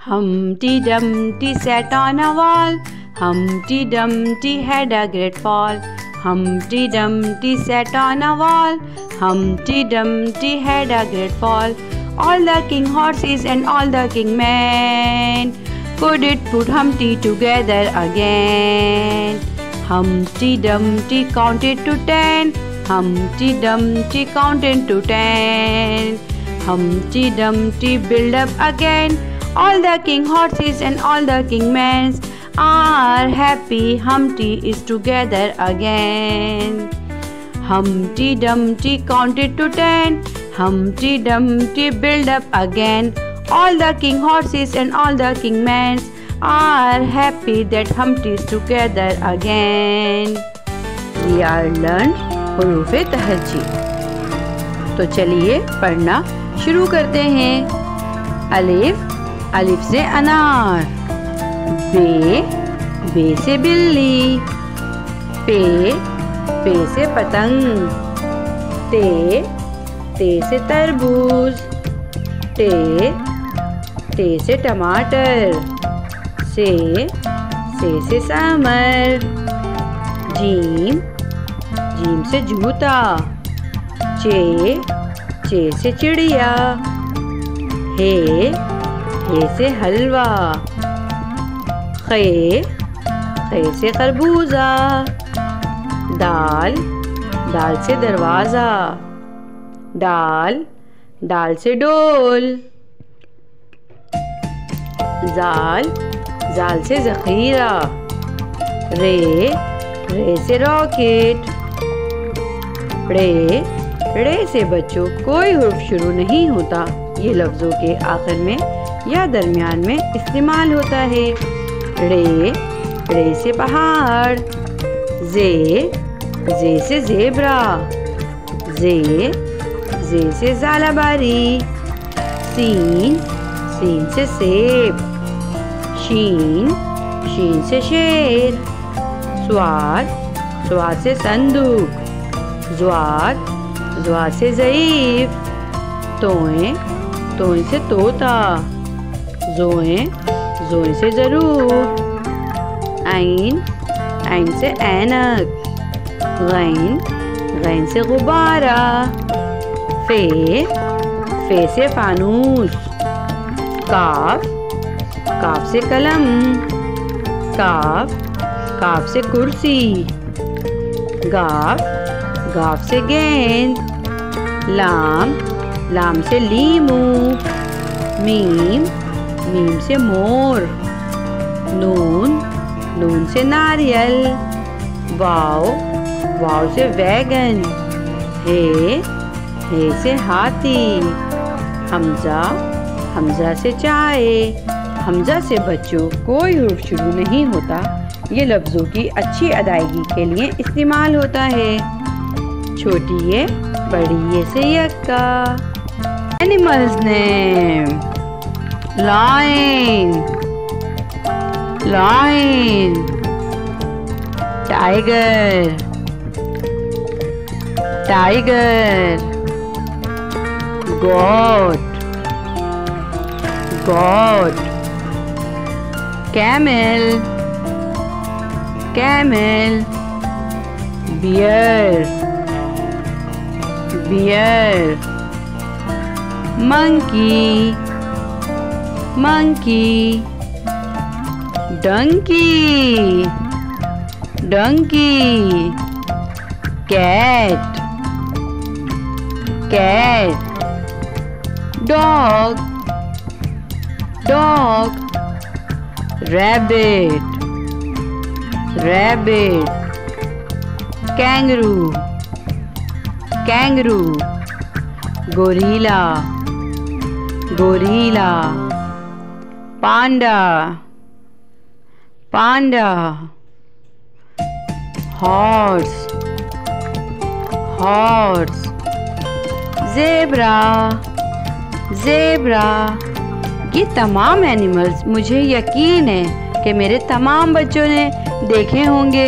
Humpty Dumpty sat on a wall. Humpty Dumpty had a great fall. Humpty Dumpty sat on a wall. Humpty Dumpty had a great fall. All the king horses and all the king men couldn't put Humpty together again. Humpty Dumpty counted to 10. Humpty Dumpty counted to 10. Humpty Dumpty built up again. All the king horses and all the king men are happy. Humpty is together again. Humpty Dumpty counted to 10. Humpty Dumpty built up again. All the king horses and all the king men are happy that Humpty is together again. We are learned हुरूफ़े तहज्जी। तो चलिए पढ़ना शुरू करते हैं। अलिफ, अलिफ से अनार। बे से बिल्ली। पे से पतंग। ते से तरबूज। ते से टमाटर। से समर। जीम से जूता। चे से चिड़िया। हे से हलवा। खे से खरबूजा। दाल से दरवाज़ा। डाल से डोल। जाल से ज़ख़ीरा। रे से रॉकेट। ड़े से बच्चों कोई हुर्फ शुरू नहीं होता। ये लफ्ज़ों के आखिर में या दरमियान में इस्तेमाल होता है। ड़े से पहाड़। जे से ज़ेब्रा। जे से ज़ालाबारी। सीन से सेब। शीन से शेर। स्वाद से संदूक। ज़्वाद से ज़ईफ़। तोए से तोता। ज़ोए से ज़रूर। ऐन से ऐनक। गैन से गुब्बारा। फे से फानूस। काफ से कलम। काफ से कुर्सी। गाफ से गेंद। लाम से लीमू। मीम से मोर। नून से नारियल। वाव से वैगन। हे से हाथी। हमजा से चाय। हमजा से बच्चों कोई हुर्फ शुरू नहीं होता। ये लफ्ज़ों की अच्छी अदायगी के लिए इस्तेमाल होता है। छोटी ये बड़ी ये से यक्का। Animals name. Lion. Tiger. Goat. Camel. Bear. Monkey. Donkey. Cat. Dog. Rabbit. Kangaroo. Gorilla. Panda. Horse. Zebra. ये तमाम एनिमल्स मुझे यकीन है कि मेरे तमाम बच्चों ने देखे होंगे।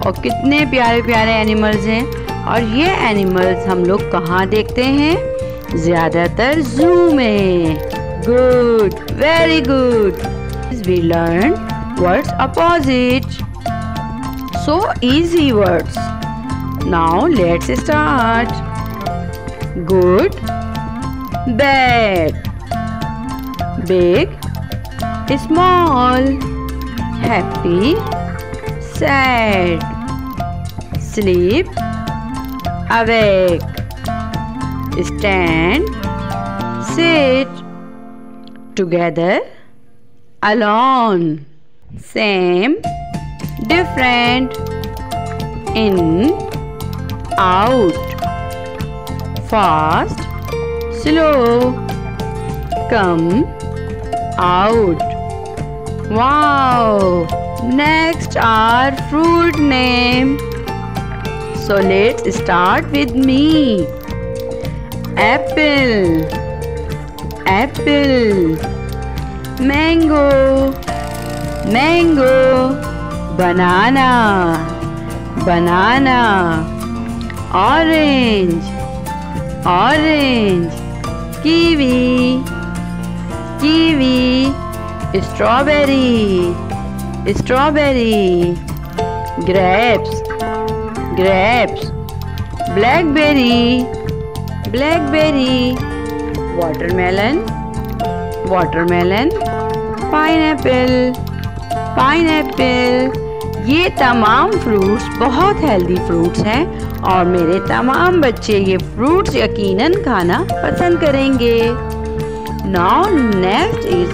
और कितने प्यारे प्यारे एनिमल्स हैं। और ये एनिमल्स हम लोग कहाँ देखते हैं? ज़्यादातर ज़ू में। Good, very good. We learned words opposite. So easy words. Now let's start. Good, bad, big, small, happy, sad, sleep, awake, stand, sit, together, alone, same, different, in, out, fast, slow, come, out. Wow! Next are fruit name. So let's start with me. Apple, apple, mango, mango, banana, banana, orange, orange, kiwi, kiwi, strawberry, strawberry, grapes, grapes, blackberry, blackberry, watermelon, watermelon, pineapple, pineapple। ये तमाम fruits बहुत healthy fruits हैं और मेरे तमाम बच्चे ये fruits यकीनन खाना पसंद करेंगे। Now next is